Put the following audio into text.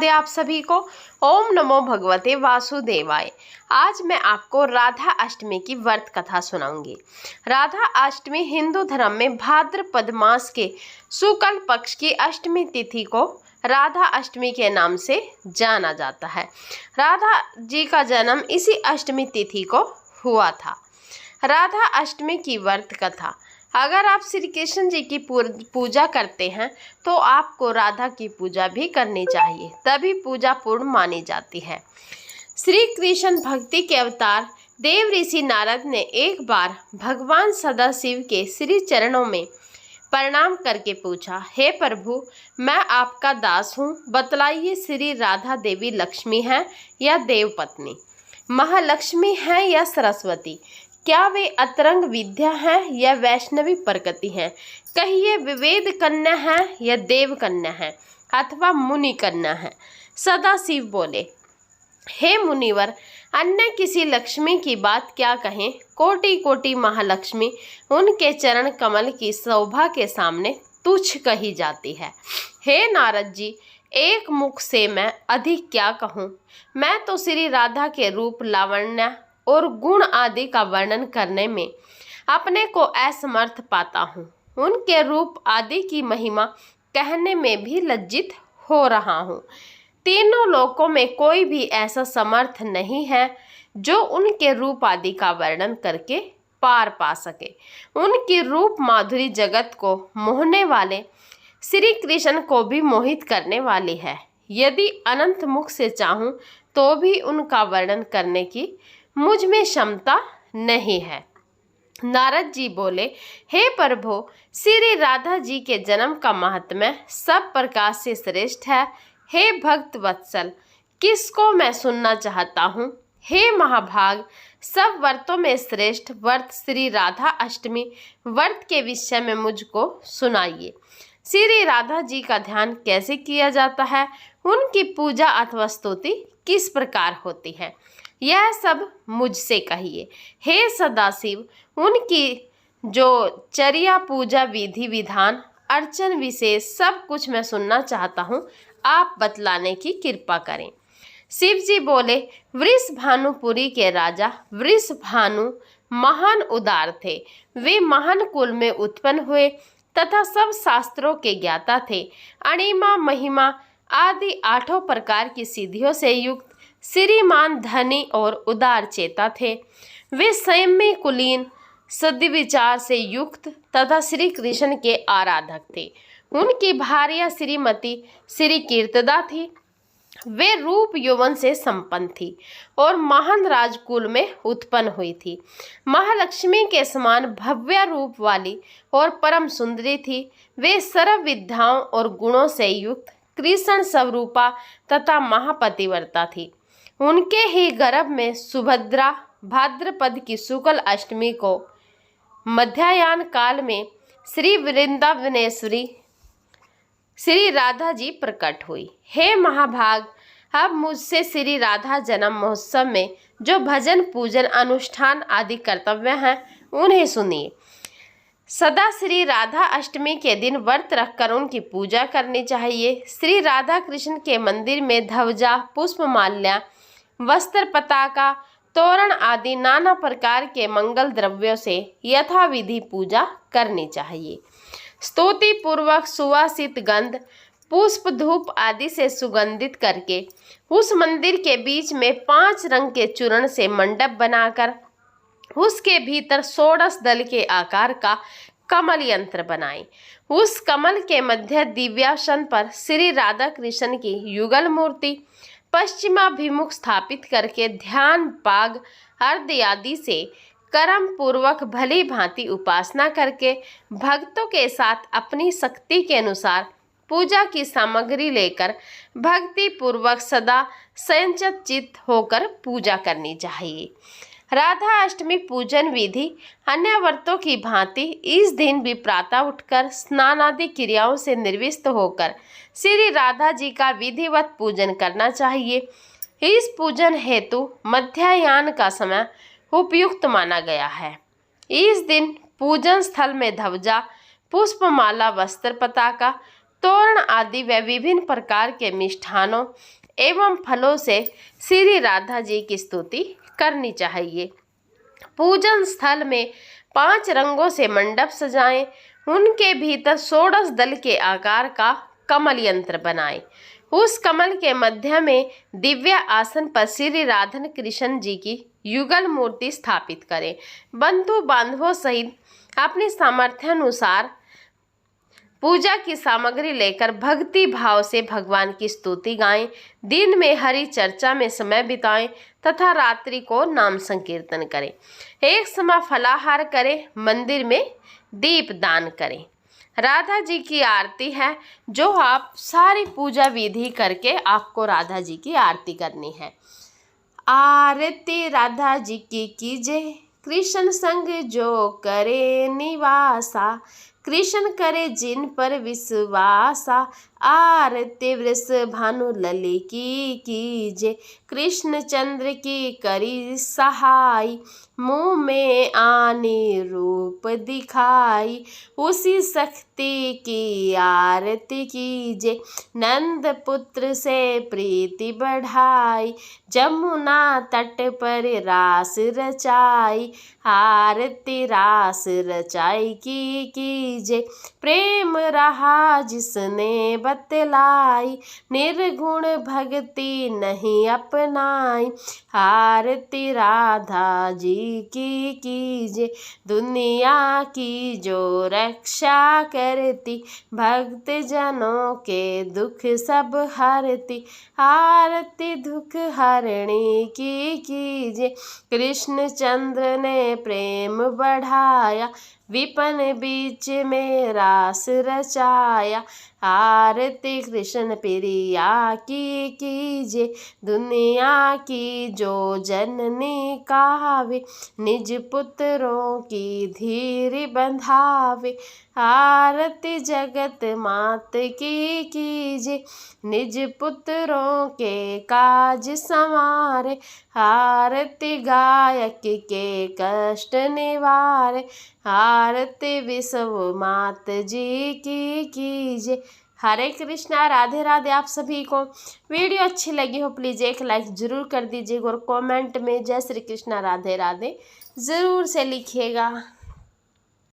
आप सभी को ओम नमो भगवते वासुदेवाय। आज मैं आपको राधा अष्टमी की व्रत कथा सुनाऊंगी। राधा अष्टमी हिंदू धर्म में भाद्रपद मास के शुक्ल पक्ष की अष्टमी तिथि को राधा अष्टमी के नाम से जाना जाता है। राधा जी का जन्म इसी अष्टमी तिथि को हुआ था। राधा अष्टमी की व्रत कथा। अगर आप श्री कृष्ण जी की पूजा करते हैं तो आपको राधा की पूजा भी करनी चाहिए, तभी पूजा पूर्ण मानी जाती है। श्री कृष्ण भक्ति के अवतार देव ऋषि नारद ने एक बार भगवान सदाशिव के श्री चरणों में प्रणाम करके पूछा, हे प्रभु, मैं आपका दास हूँ, बतलाइए श्री राधा देवी लक्ष्मी है या देव पत्नी, महालक्ष्मी है या सरस्वती, क्या वे अतरंग विद्या है या वैष्णवी प्रकृति है, कहिए विवेद कन्या है या देव कन्या है अथवा मुनि कन्या है। सदाशिव बोले, हे मुनिवर, अन्य किसी लक्ष्मी की बात क्या कहें, कोटि कोटि महालक्ष्मी उनके चरण कमल की शोभा के सामने तुच्छ कही जाती है। हे नारद जी, एक मुख से मैं अधिक क्या कहूँ, मैं तो श्री राधा के रूप, लावण्य और गुण आदि का वर्णन करने में अपने को असमर्थ पाता हूँ। उनके रूप आदि की महिमा कहने में भी लज्जित हो रहा हूँ। तीनों लोकों में कोई भी ऐसा समर्थ नहीं है जो उनके रूप आदि का वर्णन करके पार पा सके। उनकी रूप माधुरी जगत को मोहने वाले श्री कृष्ण को भी मोहित करने वाली है। यदि अनंत मुख से चाहूँ तो भी उनका वर्णन करने की मुझ में क्षमता नहीं है। नारद जी बोले, हे प्रभु, श्री राधा जी के जन्म का महात्म्य सब प्रकार से श्रेष्ठ है। हे भक्त वत्सल, किसको मैं सुनना चाहता हूँ। हे महाभाग, सब व्रतों में श्रेष्ठ व्रत श्री राधा अष्टमी व्रत के विषय में मुझको सुनाइए। श्री राधा जी का ध्यान कैसे किया जाता है, उनकी पूजा अथवा स्तुति किस प्रकार होती है, यह सब मुझसे कहिए। हे सदाशिव, उनकी जो चर्या, पूजा विधि विधान, अर्चन विशेष सब कुछ मैं सुनना चाहता हूँ, आप बतलाने की कृपा करें। शिव जी बोले, वृषभानुपुरी के राजा वृषभानु महान उदार थे। वे महान कुल में उत्पन्न हुए तथा सब शास्त्रों के ज्ञाता थे। अणिमा, महिमा आदि 8 प्रकार की सिद्धियों से युक्त श्रीमान, धनी और उदार चेता थे। वे संयमी, कुलीन, सद्विचार से युक्त तथा श्री कृष्ण के आराधक थे। उनकी भार्या श्रीमती श्री कीर्तदा थी। वे रूप यौवन से संपन्न थी और महान राजकुल में उत्पन्न हुई थी। महालक्ष्मी के समान भव्य रूप वाली और परम सुंदरी थी। वे सर्व विद्याओं और गुणों से युक्त कृष्ण स्वरूपा तथा महापतिव्रता थी। उनके ही गर्भ में सुभद्रा भाद्रपद की शुक्ल अष्टमी को मध्याह्न काल में श्री वृंदावनेश्वरी श्री राधा जी प्रकट हुई। हे महाभाग, अब मुझसे श्री राधा जन्म महोत्सव में जो भजन, पूजन, अनुष्ठान आदि कर्तव्य हैं उन्हें सुनिए। सदा श्री राधा अष्टमी के दिन व्रत रखकर उनकी पूजा करनी चाहिए। श्री राधा कृष्ण के मंदिर में ध्वजा, पुष्पमाल्या, वस्त्र, पताका, तोरण आदि नाना प्रकार के मंगल द्रव्यों से यथाविधि पूजा करनी चाहिए। स्तुति पूर्वक सुवासित गंध, पुष्प, धूप आदि से सुगंधित करके उस मंदिर के बीच में 5 रंग के चूर्ण से मंडप बनाकर उसके भीतर 16 दल के आकार का कमल यंत्र बनाएं। उस कमल के मध्य दिव्यासन पर श्री राधा कृष्ण की युगल मूर्ति पश्चिमाभिमुख स्थापित करके ध्यान, पाग, अर्घ्य आदि से कर्म पूर्वक भली भांति उपासना करके भक्तों के साथ अपनी शक्ति के अनुसार पूजा की सामग्री लेकर भक्ति पूर्वक सदा संयत चित्त होकर पूजा करनी चाहिए। राधा अष्टमी पूजन विधि अन्य व्रतों की भांति इस दिन भी प्रातः उठकर स्नान आदि क्रियाओं से निर्विष्ट होकर श्री राधा जी का विधिवत पूजन करना चाहिए। इस पूजन हेतु मध्याह्न का समय उपयुक्त माना गया है। इस दिन पूजन स्थल में ध्वजा, पुष्पमाला, वस्त्र, पताका, तोरण आदि व विभिन्न प्रकार के मिष्ठानों एवं फलों से श्री राधा जी की स्तुति करनी चाहिए। पूजन स्थल में 5 रंगों से मंडप सजाएं, उनके भीतर 16 दल के आकार का कमल यंत्र बनाएं। उस कमल के मध्य में दिव्य आसन पर श्री राधा कृष्ण जी की युगल मूर्ति स्थापित करें। बंधु बांधवों सहित अपनी सामर्थ्यानुसार पूजा की सामग्री लेकर भक्ति भाव से भगवान की स्तुति गाएं। दिन में हरि चर्चा में समय बिताएं तथा रात्रि को नाम संकीर्तन करें। एक समय फलाहार करें, मंदिर में दीप दान करें। राधा जी की आरती है जो आप सारी पूजा विधि करके आपको राधा जी की आरती करनी है। आरती राधा जी की कीजिए, कृष्ण संग जो करे निवासा, कृष्ण करे जिन पर विश्वासा। आरती वृष भानु लली की कीजे, कृष्ण चंद्र की करी सहाय। मुँह में आने रूप दिखाई, उसी शक्ति की आरती कीजे। नंद पुत्र से प्रीति बढ़ाई, जमुना तट पर रास रचाई। आरती रास रचाई की कीजे, प्रेम रहा जिसने बतलाई। निर्गुण भक्ति नहीं अपनाई, आरती राधा जी की कीजे। दुनिया की जो रक्षा करती, भक्त जनों के दुख सब हरती। आरती दुख हरणी की कीजे, कृष्ण चंद्र ने प्रेम बढ़ाया। विपन बीच में रास रचाया, आरती कृष्ण प्रिया की कीजे। दुनिया की जो जननी कावे, निज पुत्रों की धीर बंधावे। आरती जगत मात की कीजे, निज पुत्रों के काज संवारे। आरती गायक के कष्ट निवारे, आरती विश्व मात जी की कीजे। हरे कृष्णा, राधे राधे। आप सभी को वीडियो अच्छी लगी हो प्लीज़ एक लाइक ज़रूर कर दीजिएगा और कमेंट में जय श्री कृष्णा राधे राधे ज़रूर से लिखिएगा।